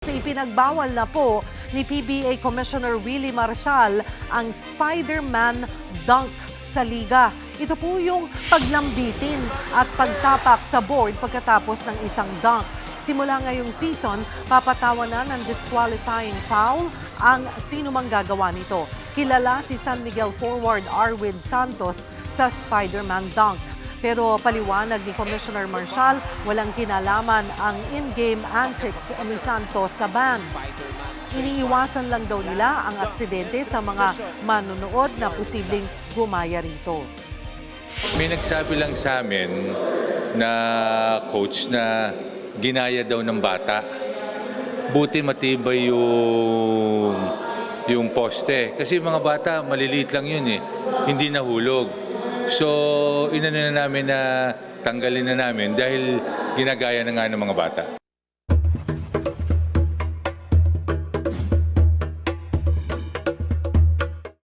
Ipinagbawal na po ni PBA Commissioner Willie Marcial ang Spider-Man dunk sa liga. Ito po yung paglambitin at pagtapak sa board pagkatapos ng isang dunk. Simula ngayong season, papatawanan ng disqualifying foul ang sino mang gagawa nito. Kilala si San Miguel forward Arwin Santos sa Spider-Man dunk. Pero paliwanag ni Commissioner Marcial, walang kinalaman ang in-game antics ni Santos sa ban. Iniiwasan lang daw nila ang aksidente sa mga manonood na posibleng gumaya rito. May nagsabi lang sa amin na coach na ginaya daw ng bata. Buti matibay yung poste. Kasi mga bata, maliliit lang yun eh. Hindi nahulog. So, inano na namin na tanggalin na namin dahil ginagaya na nga ng mga bata.